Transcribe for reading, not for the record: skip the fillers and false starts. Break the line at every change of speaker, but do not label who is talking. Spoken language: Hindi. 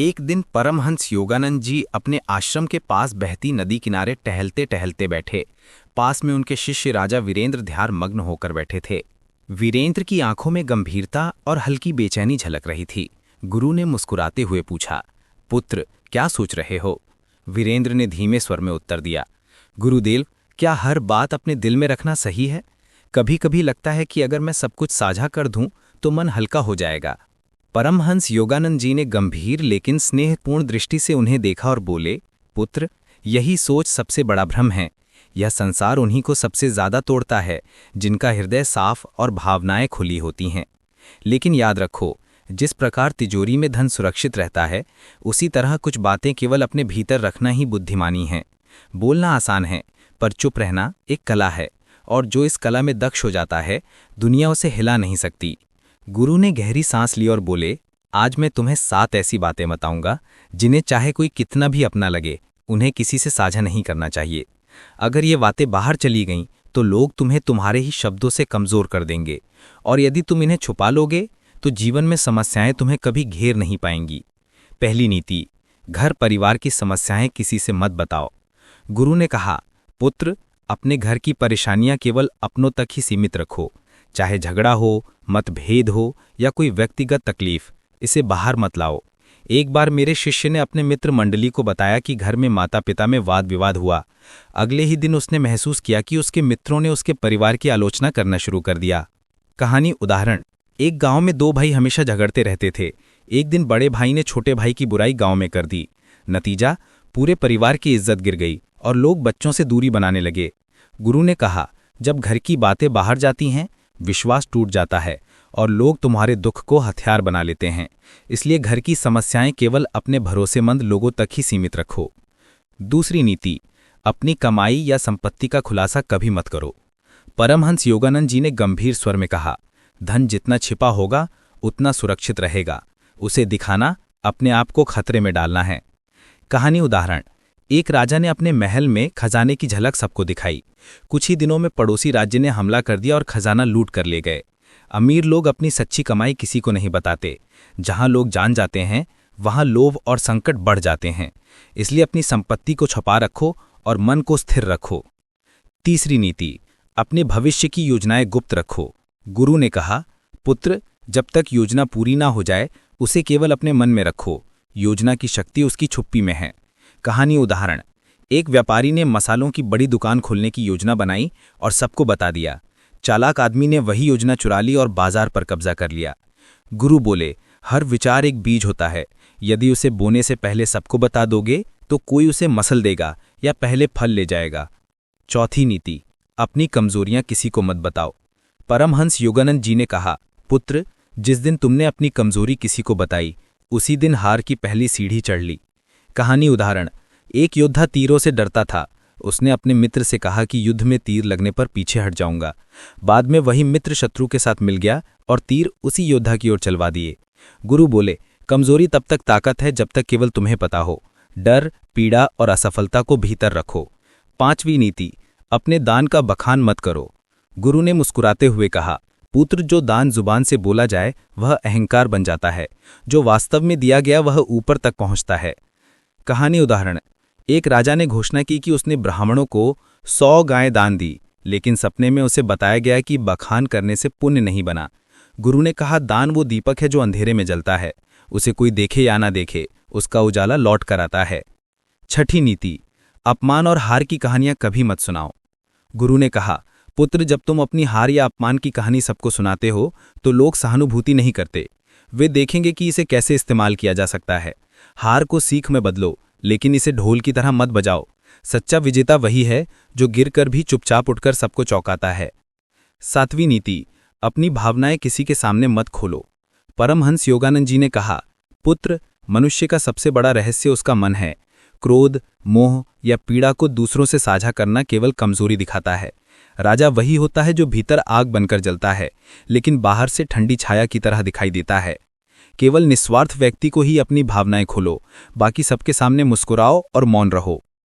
एक दिन परमहंस योगानंद जी अपने आश्रम के पास बहती नदी किनारे टहलते टहलते बैठे। पास में उनके शिष्य राजा वीरेंद्र ध्यान मग्न होकर बैठे थे। वीरेंद्र की आंखों में गंभीरता और हल्की बेचैनी झलक रही थी। गुरु ने मुस्कुराते हुए पूछा, पुत्र, क्या सोच रहे हो? वीरेंद्र ने धीमे स्वर में उत्तर दिया, गुरुदेव, क्या हर बात अपने दिल में रखना सही है? कभी कभी लगता है कि अगर मैं सब कुछ साझा कर दूं तो मन हल्का हो जाएगा। परमहंस योगानंद जी ने गंभीर लेकिन स्नेहपूर्ण दृष्टि से उन्हें देखा और बोले, पुत्र, यही सोच सबसे बड़ा भ्रम है। यह संसार उन्हीं को सबसे ज्यादा तोड़ता है जिनका हृदय साफ और भावनाएं खुली होती हैं। लेकिन याद रखो, जिस प्रकार तिजोरी में धन सुरक्षित रहता है, उसी तरह कुछ बातें केवल अपने भीतर रखना ही बुद्धिमानी है। बोलना आसान है, पर चुप रहना एक कला है, और जो इस कला में दक्ष हो जाता है, दुनिया उसे हिला नहीं सकती। गुरु ने गहरी सांस ली और बोले, आज मैं तुम्हें 7 ऐसी बातें बताऊंगा जिन्हें चाहे कोई कितना भी अपना लगे, उन्हें किसी से साझा नहीं करना चाहिए। अगर ये बातें बाहर चली गईं तो लोग तुम्हें तुम्हारे ही शब्दों से कमजोर कर देंगे, और यदि तुम इन्हें छुपा लोगे तो जीवन में समस्याएं तुम्हें कभी घेर नहीं पाएंगी। पहली नीति, घर परिवार की समस्याएं किसी से मत बताओ। गुरु ने कहा, पुत्र, अपने घर की परेशानियां केवल अपनों तक ही सीमित रखो। चाहे झगड़ा हो, मतभेद हो या कोई व्यक्तिगत तकलीफ, इसे बाहर मत लाओ। एक बार मेरे शिष्य ने अपने मित्र मंडली को बताया कि घर में माता पिता में वाद विवाद हुआ। अगले ही दिन उसने महसूस किया कि उसके मित्रों ने उसके परिवार की आलोचना करना शुरू कर दिया। कहानी उदाहरण, एक गांव में 2 भाई हमेशा झगड़ते रहते थे। एक दिन बड़े भाई ने छोटे भाई की बुराई गांव में कर दी। नतीजा, पूरे परिवार की इज्जत गिर गई और लोग बच्चों से दूरी बनाने लगे। गुरु ने कहा, जब घर की बातें बाहर जाती हैं, विश्वास टूट जाता है और लोग तुम्हारे दुख को हथियार बना लेते हैं। इसलिए घर की समस्याएं केवल अपने भरोसेमंद लोगों तक ही सीमित रखो। दूसरी नीति, अपनी कमाई या संपत्ति का खुलासा कभी मत करो। परमहंस योगानंद जी ने गंभीर स्वर में कहा, धन जितना छिपा होगा उतना सुरक्षित रहेगा। उसे दिखाना अपने आप को खतरे में डालना है। कहानी उदाहरण, एक राजा ने अपने महल में खजाने की झलक सबको दिखाई। कुछ ही दिनों में पड़ोसी राज्य ने हमला कर दिया और खजाना लूट कर ले गए। अमीर लोग अपनी सच्ची कमाई किसी को नहीं बताते। जहां लोग जान जाते हैं, वहां लोभ और संकट बढ़ जाते हैं। इसलिए अपनी संपत्ति को छुपा रखो और मन को स्थिर रखो। तीसरी नीति, अपने भविष्य की योजनाएं गुप्त रखो। गुरु ने कहा, पुत्र, जब तक योजना पूरी ना हो जाए, उसे केवल अपने मन में रखो। योजना की शक्ति उसकी छुप्पी में है। कहानी उदाहरण, एक व्यापारी ने मसालों की बड़ी दुकान खोलने की योजना बनाई और सबको बता दिया। चालाक आदमी ने वही योजना चुरा ली और बाजार पर कब्जा कर लिया। गुरु बोले, हर विचार एक बीज होता है। यदि उसे बोने से पहले सबको बता दोगे तो कोई उसे मसल देगा या पहले फल ले जाएगा। चौथी नीति, अपनी कमजोरियां किसी को मत बताओ। परमहंस योगानंद जी ने कहा, पुत्र, जिस दिन तुमने अपनी कमजोरी किसी को बताई, उसी दिन हार की पहली सीढ़ी चढ़ ली। कहानी उदाहरण, एक योद्धा तीरों से डरता था। उसने अपने मित्र से कहा कि युद्ध में तीर लगने पर पीछे हट जाऊंगा। बाद में वही मित्र शत्रु के साथ मिल गया और तीर उसी योद्धा की ओर चलवा दिए। गुरु बोले, कमजोरी तब तक ताकत है जब तक केवल तुम्हें पता हो। डर, पीड़ा और असफलता को भीतर रखो। पांचवी नीति, अपने दान का बखान मत करो। गुरु ने मुस्कुराते हुए कहा, पुत्र, जो दान जुबान से बोला जाए वह अहंकार बन जाता है। जो वास्तव में दिया गया वह ऊपर तक पहुंचता है। कहानी उदाहरण, एक राजा ने घोषणा की कि उसने ब्राह्मणों को 100 गायें दान दी, लेकिन सपने में उसे बताया गया कि बखान करने से पुण्य नहीं बना। गुरु ने कहा, दान वो दीपक है जो अंधेरे में जलता है। उसे कोई देखे या ना देखे, उसका उजाला लौट कर आता है। छठी नीति, अपमान और हार की कहानियां कभी मत सुनाओ। गुरु ने कहा, पुत्र, जब तुम अपनी हार या अपमान की कहानी सबको सुनाते हो तो लोग सहानुभूति नहीं करते। वे देखेंगे कि इसे कैसे इस्तेमाल किया जा सकता है। हार को सीख में बदलो, लेकिन इसे ढोल की तरह मत बजाओ। सच्चा विजेता वही है जो गिरकर भी चुपचाप उठकर सबको चौंकाता है। सातवीं नीति, अपनी भावनाएं किसी के सामने मत खोलो। परमहंस योगानंद जी ने कहा, पुत्र, मनुष्य का सबसे बड़ा रहस्य उसका मन है। क्रोध, मोह या पीड़ा को दूसरों से साझा करना केवल कमजोरी दिखाता है। राजा वही होता है जो भीतर आग बनकर जलता है, लेकिन बाहर से ठंडी छाया की तरह दिखाई देता है। केवल निस्वार्थ व्यक्ति को ही अपनी भावनाएं खोलो, बाकी सबके सामने मुस्कुराओ और मौन रहो।